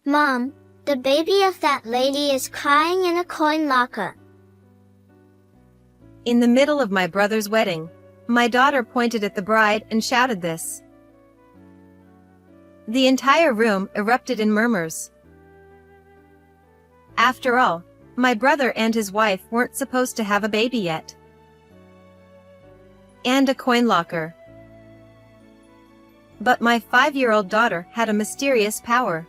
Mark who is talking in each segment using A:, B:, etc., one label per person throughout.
A: Mom, the baby of that lady is crying in a coin locker.
B: In the middle of my brother's wedding, my daughter pointed at the bride and shouted this. The entire room erupted in murmurs. After all, my brother and his wife weren't supposed to have a baby yet. And a coin locker. But my 5-year-old daughter had a mysterious power.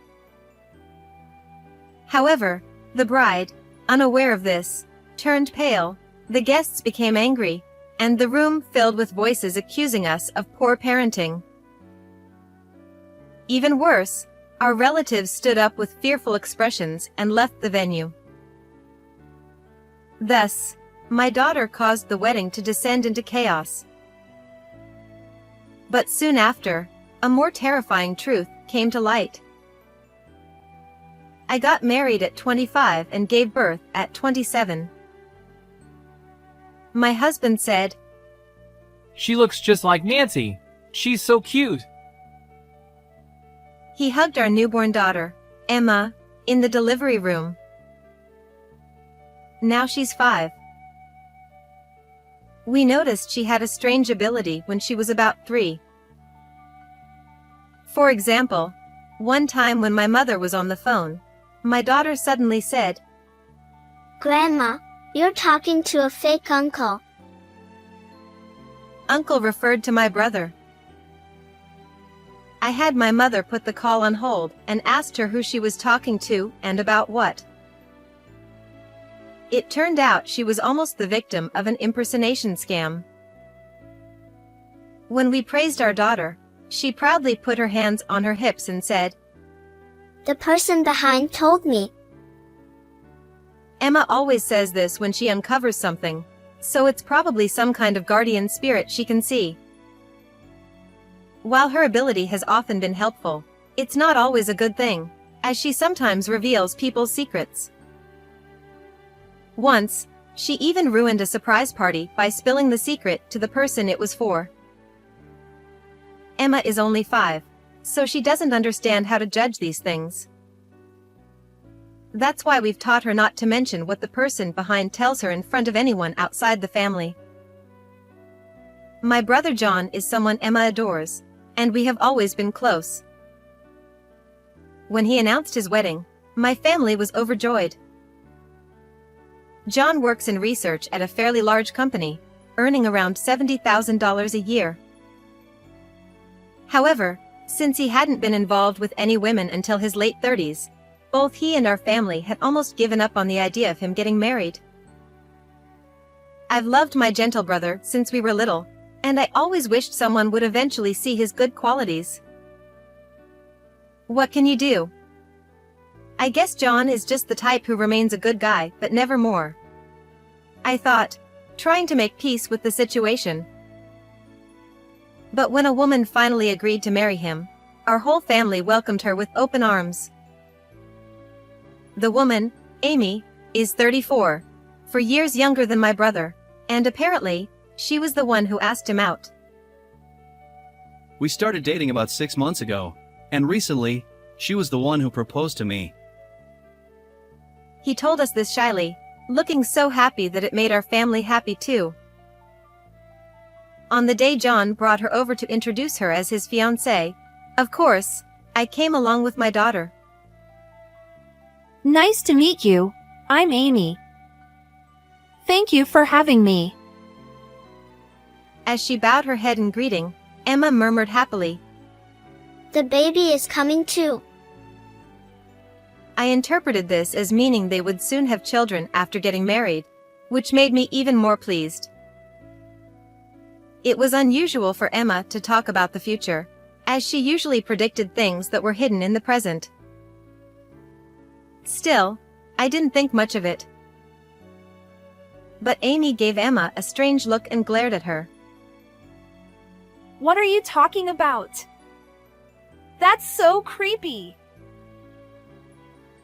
B: However, the bride, unaware of this, turned pale, the guests became angry, and the room filled with voices accusing us of poor parenting. Even worse, our relatives stood up with fearful expressions and left the venue. Thus, my daughter caused the wedding to descend into chaos. But soon after, a more terrifying truth came to light. I got married at 25 and gave birth at 27. My husband said,
C: "She looks just like Nancy. She's so cute."
B: He hugged our newborn daughter, Emma, in the delivery room. Now she's 5. We noticed she had a strange ability when she was about 3. For example, one time when my mother was on the phone, my daughter suddenly said,
A: Grandma, you're talking to a fake uncle.
B: Uncle referred to my brother. I had my mother put the call on hold and asked her who she was talking to and about what. It turned out she was almost the victim of an impersonation scam. When we praised our daughter, she proudly put her hands on her hips and said,
A: The person behind told me.
B: Emma always says this when she uncovers something, so it's probably some kind of guardian spirit she can see. While her ability has often been helpful, it's not always a good thing, as she sometimes reveals people's secrets. Once, she even ruined a surprise party by spilling the secret to the person it was for. Emma is only 5, so she doesn't understand how to judge these things. That's why we've taught her not to mention what the person behind tells her in front of anyone outside the family. My brother John is someone Emma adores, and we have always been close. When he announced his wedding, my family was overjoyed. John works in research at a fairly large company, earning around $70,000 a year. However, since he hadn't been involved with any women until his late 30s, both he and our family had almost given up on the idea of him getting married. I've loved my gentle brother since we were little, and I always wished someone would eventually see his good qualities. What can you do? I guess John is just the type who remains a good guy, but never more. I thought, trying to make peace with the situation. But when a woman finally agreed to marry him, our whole family welcomed her with open arms. The woman, Amy, is 34, 4 years younger than my brother, and apparently, she was the one who asked him out.
D: We started dating about 6 months ago, and recently, she was the one who proposed to me.
B: He told us this shyly, looking so happy that it made our family happy too. On the day John brought her over to introduce her as his fiancée, of course, I came along with my daughter.
E: Nice to meet you. I'm Amy. Thank you for having me.
B: As she bowed her head in greeting, Emma murmured happily,
A: The baby is coming too.
B: I interpreted this as meaning they would soon have children after getting married, which made me even more pleased. It was unusual for Emma to talk about the future, as she usually predicted things that were hidden in the present. Still, I didn't think much of it. But Amy gave Emma a strange look and glared at her.
E: What are you talking about? That's so creepy.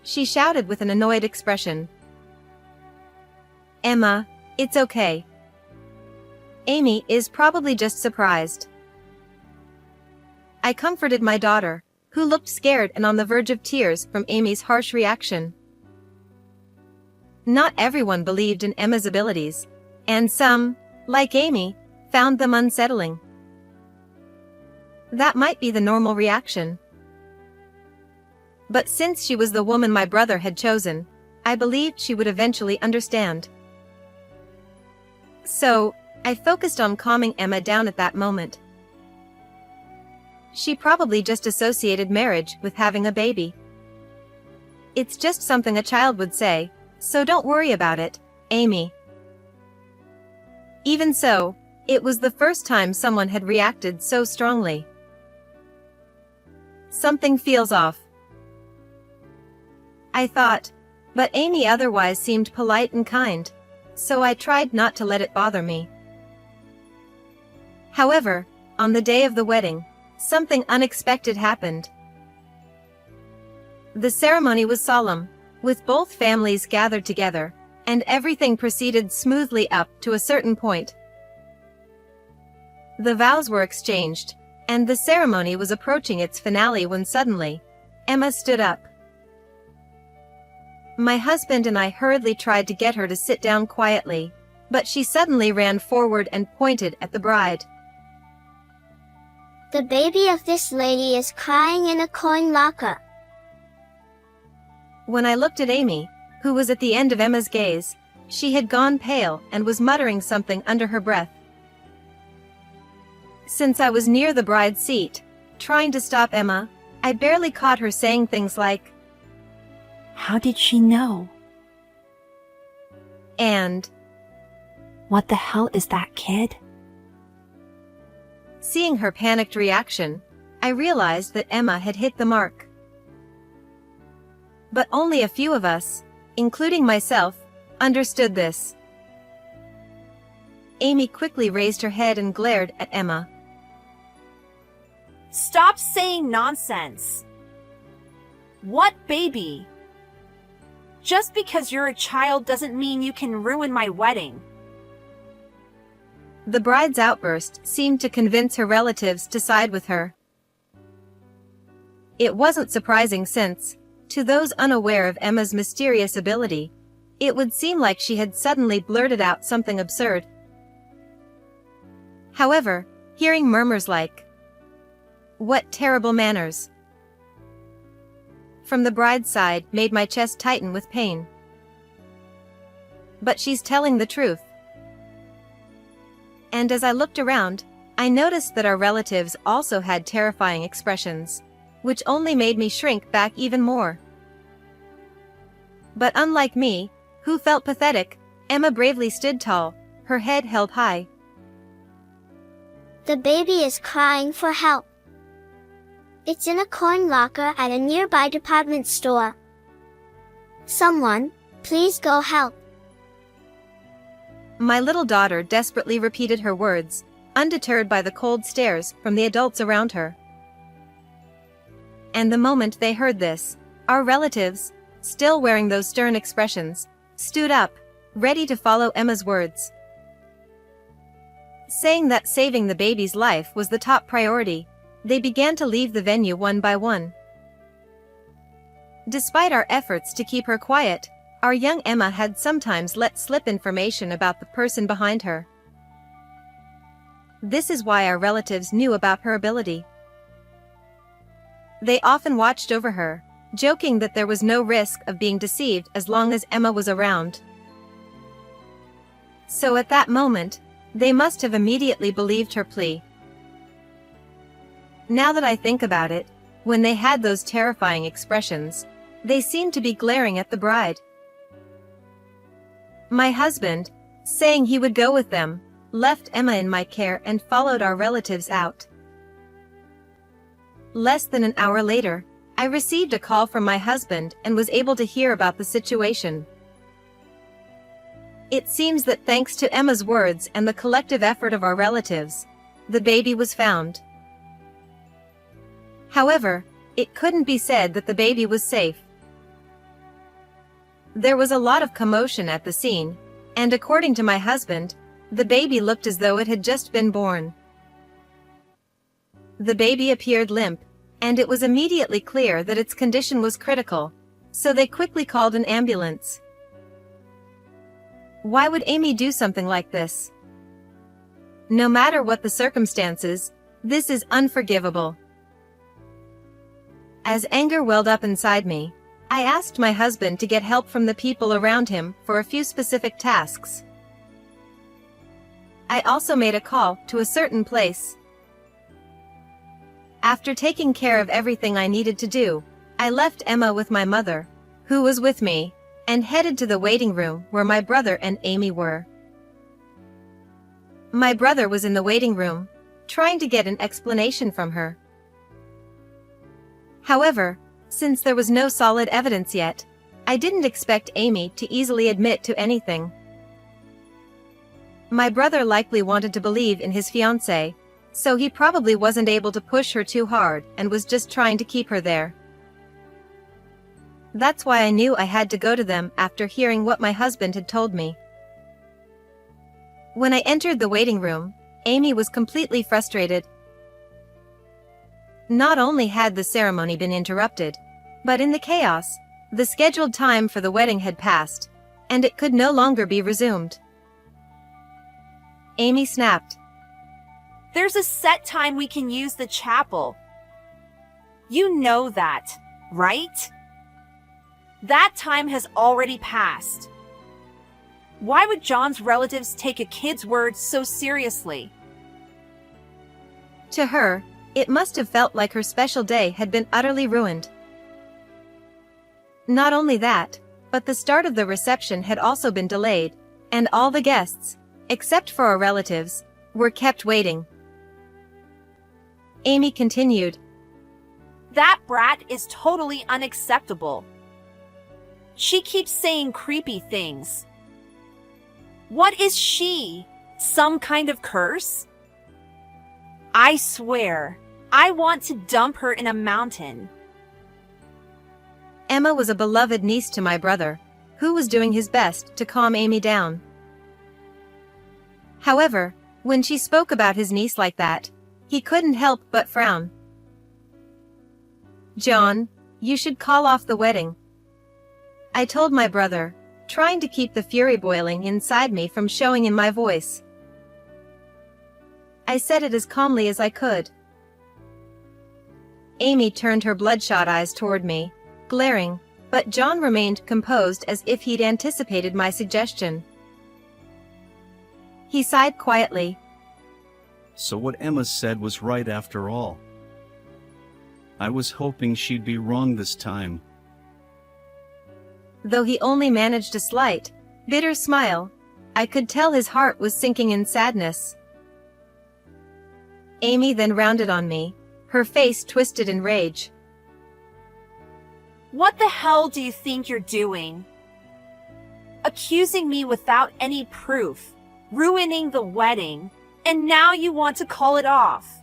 B: She shouted with an annoyed expression. Emma, it's okay. Amy is probably just surprised. I comforted my daughter, who looked scared and on the verge of tears from Amy's harsh reaction. Not everyone believed in Emma's abilities, and some, like Amy, found them unsettling. That might be the normal reaction. But since she was the woman my brother had chosen, I believed she would eventually understand. So, I focused on calming Emma down at that moment. She probably just associated marriage with having a baby. It's just something a child would say, so don't worry about it, Amy. Even so, it was the first time someone had reacted so strongly. Something feels off, I thought, but Amy otherwise seemed polite and kind, so I tried not to let it bother me. However, on the day of the wedding, something unexpected happened. The ceremony was solemn, with both families gathered together, and everything proceeded smoothly up to a certain point. The vows were exchanged, and the ceremony was approaching its finale when suddenly, Emma stood up. My husband and I hurriedly tried to get her to sit down quietly, but she suddenly ran forward and pointed at the bride.
A: The baby of this lady is crying in a coin locker.
B: When I looked at Amy, who was at the end of Emma's gaze, she had gone pale and was muttering something under her breath. Since I was near the bride's seat, trying to stop Emma, I barely caught her saying things like,
E: How did she know?
B: and,
E: What the hell is that kid?
B: seeing her panicked reaction, I realized that Emma had hit the mark. But only a few of us, including myself, understood this. Amy quickly raised her head and glared at Emma.
F: Stop saying nonsense. What baby? Just because you're a child doesn't mean you can ruin my wedding.
B: The bride's outburst seemed to convince her relatives to side with her. It wasn't surprising since, to those unaware of Emma's mysterious ability, it would seem like she had suddenly blurted out something absurd. However, hearing murmurs like, "What terrible manners!" from the bride's side made my chest tighten with pain. But she's telling the truth. And as I looked around, I noticed that our relatives also had terrifying expressions, which only made me shrink back even more. But unlike me, who felt pathetic, Emma bravely stood tall, her head held high.
A: The baby is crying for help. It's in a coin locker at a nearby department store. Someone, please go help.
B: My little daughter desperately repeated her words, undeterred by the cold stares from the adults around her. And the moment they heard this, our relatives, still wearing those stern expressions, stood up, ready to follow Emma's words, saying that saving the baby's life was the top priority. They began to leave the venue one by one. Despite our efforts to keep her quiet, our young Emma had sometimes let slip information about the person behind her. This is why our relatives knew about her ability. They often watched over her, joking that there was no risk of being deceived as long as Emma was around. So at that moment, they must have immediately believed her plea. Now that I think about it, when they had those terrifying expressions, they seemed to be glaring at the bride. My husband, saying he would go with them, left Emma in my care and followed our relatives out. Less than an hour later, I received a call from my husband and was able to hear about the situation. It seems that thanks to Emma's words and the collective effort of our relatives, the baby was found. However, it couldn't be said that the baby was safe. There was a lot of commotion at the scene, and according to my husband, the baby looked as though it had just been born. The baby appeared limp, and it was immediately clear that its condition was critical, so they quickly called an ambulance. Why would Amy do something like this? No matter what the circumstances, this is unforgivable. As anger welled up inside me, I asked my husband to get help from the people around him for a few specific tasks. I also made a call to a certain place. After taking care of everything I needed to do, I left Emma with my mother, who was with me, and headed to the waiting room where my brother and Amy were. My brother was in the waiting room, trying to get an explanation from her. However, since there was no solid evidence yet, I didn't expect Amy to easily admit to anything. My brother likely wanted to believe in his fiancée, so he probably wasn't able to push her too hard and was just trying to keep her there. That's why I knew I had to go to them after hearing what my husband had told me. When I entered the waiting room, Amy was completely frustrated. Not only had the ceremony been interrupted, but in the chaos, the scheduled time for the wedding had passed, and it could no longer be resumed. Amy snapped.
F: There's a set time we can use the chapel. You know that, right? That time has already passed. Why would John's relatives take a kid's words so seriously?
B: To her, it must have felt like her special day had been utterly ruined. Not only that, but the start of the reception had also been delayed, and all the guests, except for our relatives, were kept waiting. Amy continued.
F: That brat is totally unacceptable. She keeps saying creepy things. What is she? Some kind of curse? I swear, I want to dump her in a mountain.
B: Emma was a beloved niece to my brother, who was doing his best to calm Amy down. However, when she spoke about his niece like that, he couldn't help but frown. John, you should call off the wedding, I told my brother, trying to keep the fury boiling inside me from showing in my voice. I said it as calmly as I could. Amy turned her bloodshot eyes toward me, glaring, but John remained composed as if he'd anticipated my suggestion. He sighed quietly.
D: So what Emma said was right after all. I was hoping she'd be wrong this time.
B: Though he only managed a slight, bitter smile, I could tell his heart was sinking in sadness. Amy then rounded on me, her face twisted in rage.
F: What the hell do you think you're doing? Accusing me without any proof, ruining the wedding, and now you want to call it off.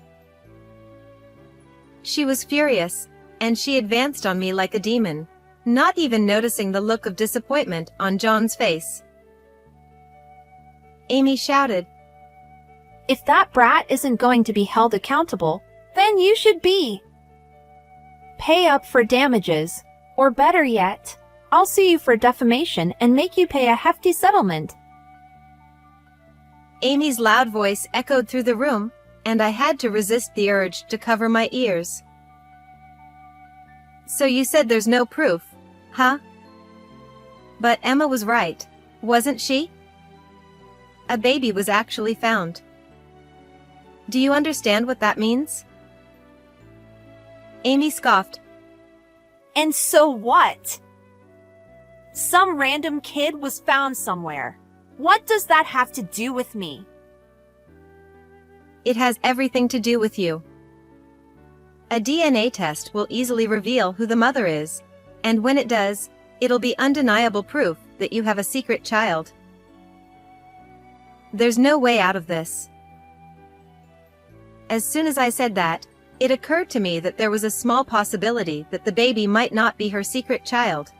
B: She was furious, and she advanced on me like a demon, not even noticing the look of disappointment on John's face. Amy shouted,
E: If that brat isn't going to be held accountable, then you should be. Pay up for damages, or better yet, I'll sue you for defamation and make you pay a hefty settlement.
B: Amy's loud voice echoed through the room, and I had to resist the urge to cover my ears. So you said there's no proof, huh? But Emma was right, wasn't she? A baby was actually found. Do you understand what that means? Amy scoffed.
F: And so what? Some random kid was found somewhere. What does that have to do with me?
B: It has everything to do with you. A DNA test will easily reveal who the mother is, and when it does, it'll be undeniable proof that you have a secret child. There's no way out of this. As soon as I said that, it occurred to me that there was a small possibility that the baby might not be her secret child.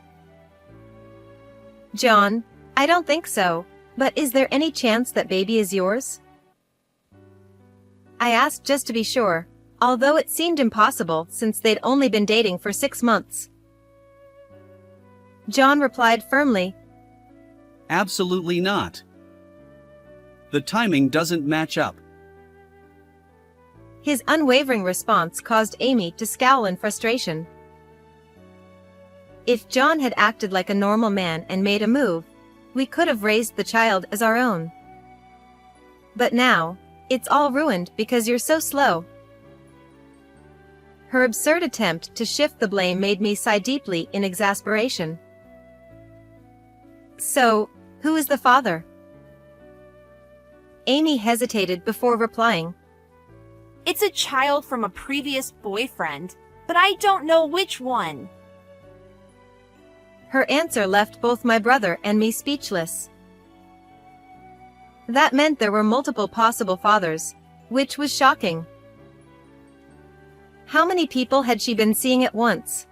B: John, I don't think so, but is there any chance that baby is yours? I asked just to be sure, although it seemed impossible since they'd only been dating for 6 months. John replied firmly,
D: Absolutely not. The timing doesn't match up.
B: His unwavering response caused Amy to scowl in frustration. If John had acted like a normal man and made a move, we could have raised the child as our own. But now, it's all ruined because you're so slow. Her absurd attempt to shift the blame made me sigh deeply in exasperation. So, who is the father? Amy hesitated before replying.
F: It's a child from a previous boyfriend, but I don't know which one.
B: Her answer left both my brother and me speechless. That meant there were multiple possible fathers, which was shocking. How many people had she been seeing at once?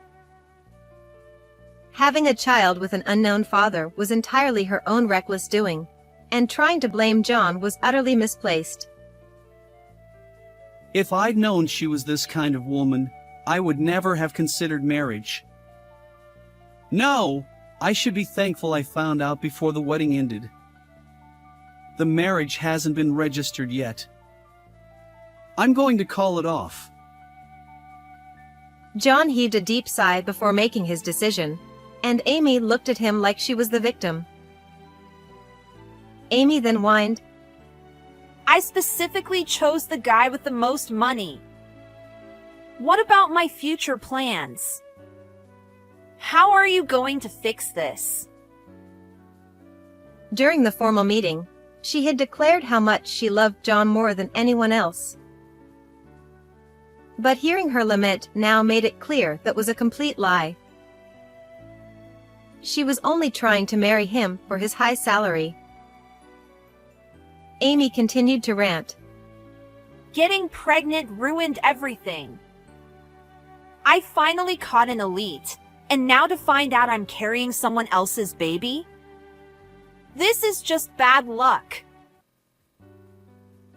B: Having a child with an unknown father was entirely her own reckless doing, and trying to blame John was utterly misplaced.
D: If I'd known she was this kind of woman, I would never have considered marriage. No, I should be thankful I found out before the wedding ended. The marriage hasn't been registered yet. I'm going to call it off.
B: John heaved a deep sigh before making his decision, and Amy looked at him like she was the victim. Amy then whined,
F: I specifically chose the guy with the most money. What about my future plans? How are you going to fix this?
B: During the formal meeting, she had declared how much she loved John more than anyone else. But hearing her lament now made it clear that was a complete lie. She was only trying to marry him for his high salary. Amy continued to rant.
F: Getting pregnant ruined everything. I finally caught an elite, and now to find out I'm carrying someone else's baby? This is just bad luck.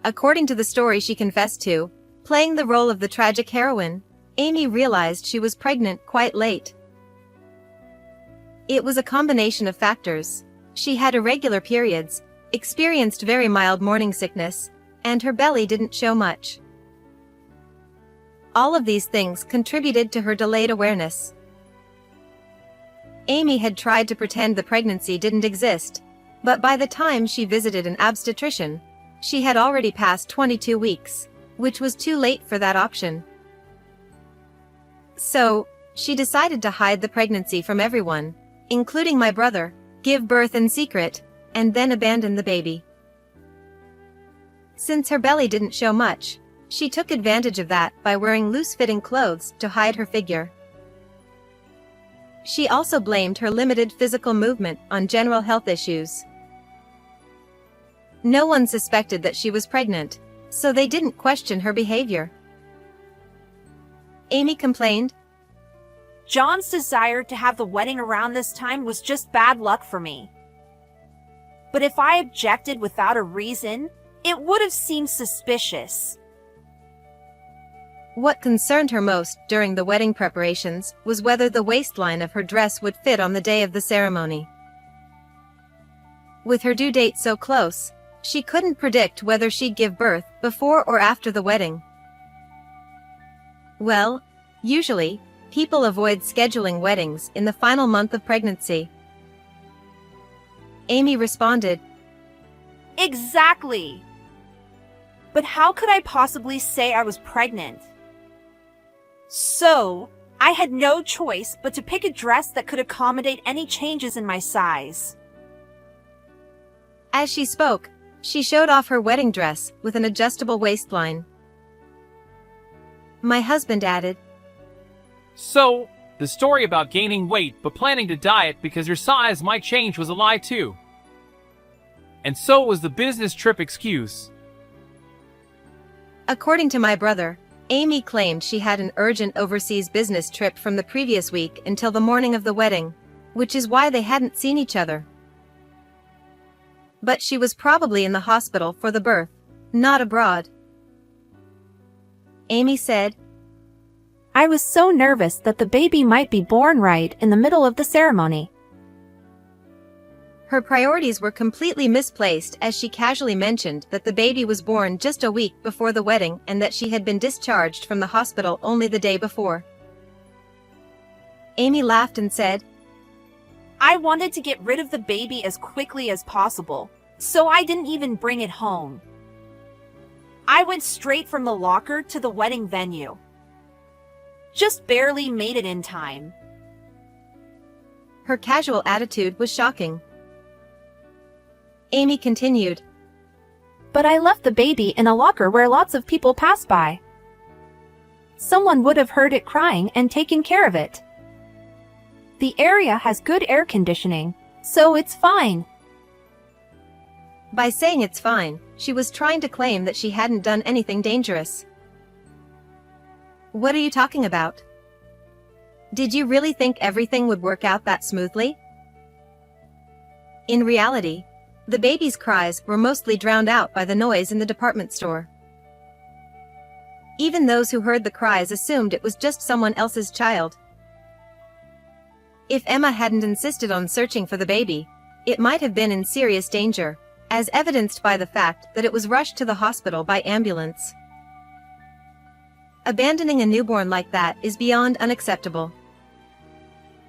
B: According to the story she confessed to, playing the role of the tragic heroine, Amy realized she was pregnant quite late. It was a combination of factors. She had irregular periods, experienced very mild morning sickness, and her belly didn't show much. All of these things contributed to her delayed awareness. Amy had tried to pretend the pregnancy didn't exist, but by the time she visited an obstetrician, she had already passed 22 weeks, which was too late for that option. So, she decided to hide the pregnancy from everyone, including my brother, give birth in secret, and then abandon the baby. Since her belly didn't show much, she took advantage of that by wearing loose-fitting clothes to hide her figure. She also blamed her limited physical movement on general health issues. No one suspected that she was pregnant, so they didn't question her behavior. Amy complained,
F: John's desire to have the wedding around this time was just bad luck for me. But if I objected without a reason, it would have seemed suspicious.
B: What concerned her most during the wedding preparations was whether the waistline of her dress would fit on the day of the ceremony. With her due date so close, she couldn't predict whether she'd give birth before or after the wedding. Well, usually, people avoid scheduling weddings in the final month of pregnancy. Amy responded,
F: Exactly. But how could I possibly say I was pregnant? So, I had no choice but to pick a dress that could accommodate any changes in my size.
B: As she spoke, she showed off her wedding dress with an adjustable waistline. My husband added,
C: So, the story about gaining weight but planning to diet because your size might change was a lie too. And so was the business trip excuse.
B: According to my brother, Amy claimed she had an urgent overseas business trip from the previous week until the morning of the wedding, which is why they hadn't seen each other. But she was probably in the hospital for the birth, not abroad. Amy said.
E: I was so nervous that the baby might be born right in the middle of the ceremony.
B: Her priorities were completely misplaced as she casually mentioned that the baby was born just a week before the wedding and that she had been discharged from the hospital only the day before. Amy laughed and said,
F: I wanted to get rid of the baby as quickly as possible, so I didn't even bring it home. I went straight from the locker to the wedding venue. Just barely made it in time.
B: Her casual attitude was shocking. Amy continued,
E: But I left the baby in a locker where lots of people pass by. Someone would have heard it crying and taken care of it. The area has good air conditioning, so it's fine.
B: By saying it's fine, she was trying to claim that she hadn't done anything dangerous. What are you talking about? Did you really think everything would work out that smoothly? In reality, the baby's cries were mostly drowned out by the noise in the department store. Even those who heard the cries assumed it was just someone else's child. If Emma hadn't insisted on searching for the baby, it might have been in serious danger, as evidenced by the fact that it was rushed to the hospital by ambulance. Abandoning a newborn like that is beyond unacceptable.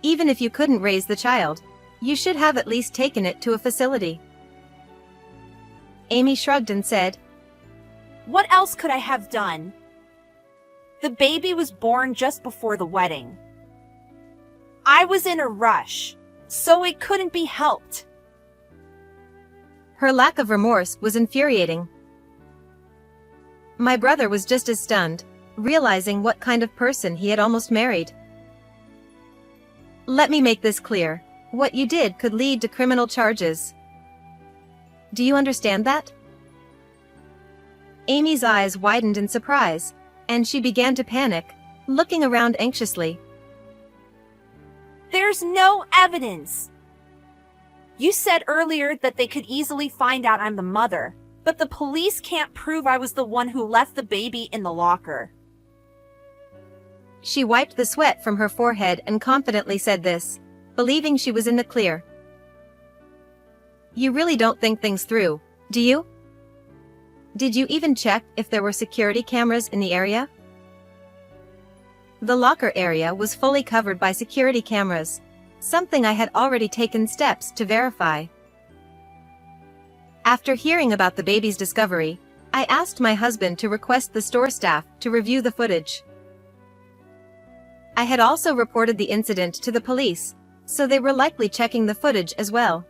B: Even if you couldn't raise the child, you should have at least taken it to a facility. Amy shrugged and said,
F: What else could I have done? The baby was born just before the wedding. I was in a rush, so it couldn't be helped.
B: Her lack of remorse was infuriating. My brother was just as stunned, realizing what kind of person he had almost married. Let me make this clear. What you did could lead to criminal charges. Do you understand that? Amy's eyes widened in surprise, and she began to panic, looking around anxiously.
F: There's no evidence. You said earlier that they could easily find out I'm the mother, but the police can't prove I was the one who left the baby in the locker.
B: She wiped the sweat from her forehead and confidently said this, believing she was in the clear. You really don't think things through, do you? Did you even check if there were security cameras in the area? The locker area was fully covered by security cameras, something I had already taken steps to verify. After hearing about the baby's discovery, I asked my husband to request the store staff to review the footage. I had also reported the incident to the police, so they were likely checking the footage as well.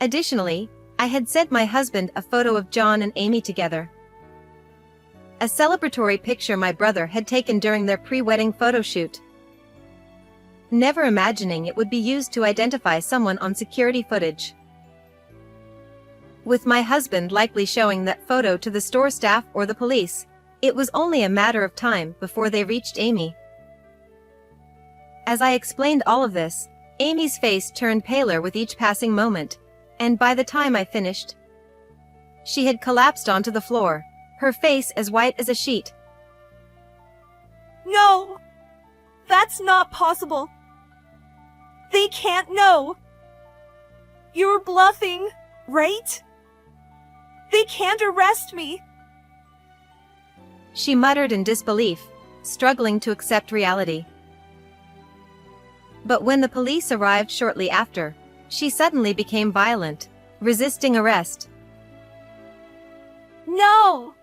B: Additionally, I had sent my husband a photo of John and Amy together. A celebratory picture my brother had taken during their pre-wedding photo shoot. Never imagining it would be used to identify someone on security footage. With my husband likely showing that photo to the store staff or the police, it was only a matter of time before they reached Amy. As I explained all of this, Amy's face turned paler with each passing moment, and by the time I finished, she had collapsed onto the floor, her face as white as a sheet.
F: No! That's not possible! They can't know! You're bluffing, right? They can't arrest me!
B: She muttered in disbelief, struggling to accept reality. But when the police arrived shortly after, she suddenly became violent, resisting arrest.
F: No!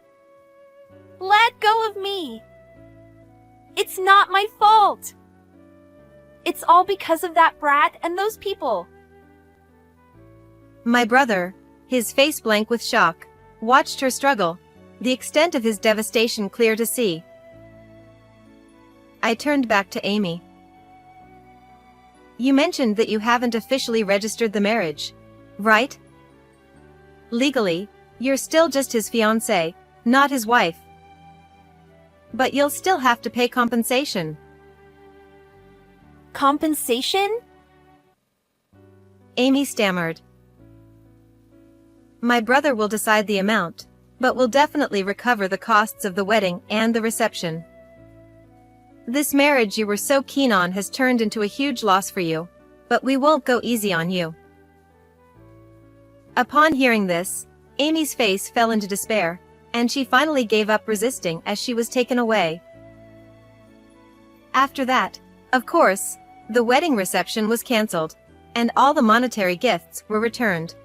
F: Let go of me! It's not my fault! It's all because of that brat and those people.
B: My brother, his face blank with shock, watched her struggle, the extent of his devastation clear to see. I turned back to Amy. You mentioned that you haven't officially registered the marriage, right? Legally, you're still just his fiancée, not his wife. But you'll still have to pay compensation.
F: Compensation?
B: Amy stammered. My brother will decide the amount, but will definitely recover the costs of the wedding and the reception. This marriage you were so keen on has turned into a huge loss for you, but we won't go easy on you." Upon hearing this, Amy's face fell into despair, and she finally gave up resisting as she was taken away. After that, of course, the wedding reception was cancelled, and all the monetary gifts were returned.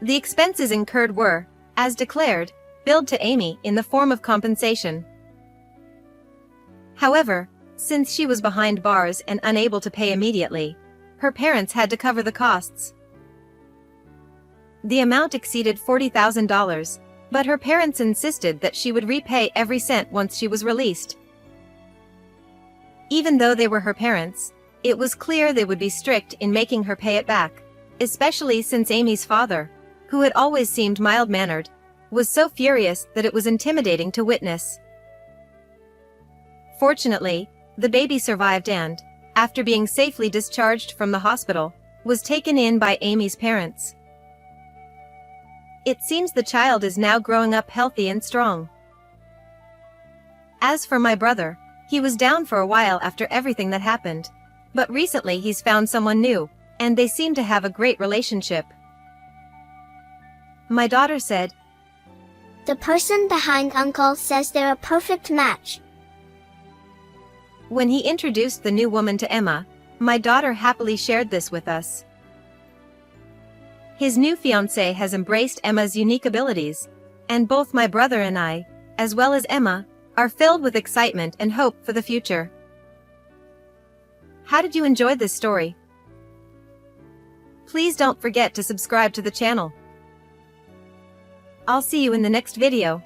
B: The expenses incurred were, as declared, billed to Amy in the form of compensation. However, since she was behind bars and unable to pay immediately, her parents had to cover the costs. The amount exceeded $40,000, but her parents insisted that she would repay every cent once she was released. Even though they were her parents, it was clear they would be strict in making her pay it back, especially since Amy's father, who had always seemed mild-mannered, was so furious that it was intimidating to witness. Fortunately, the baby survived and, after being safely discharged from the hospital, was taken in by Amy's parents. It seems the child is now growing up healthy and strong. As for my brother, he was down for a while after everything that happened, but recently he's found someone new, and they seem to have a great relationship. My daughter said,
A: The person behind Uncle says they're a perfect match.
B: When he introduced the new woman to Emma, my daughter happily shared this with us. His new fiancée has embraced Emma's unique abilities, and both my brother and I, as well as Emma, are filled with excitement and hope for the future. How did you enjoy this story? Please don't forget to subscribe to the channel. I'll see you in the next video.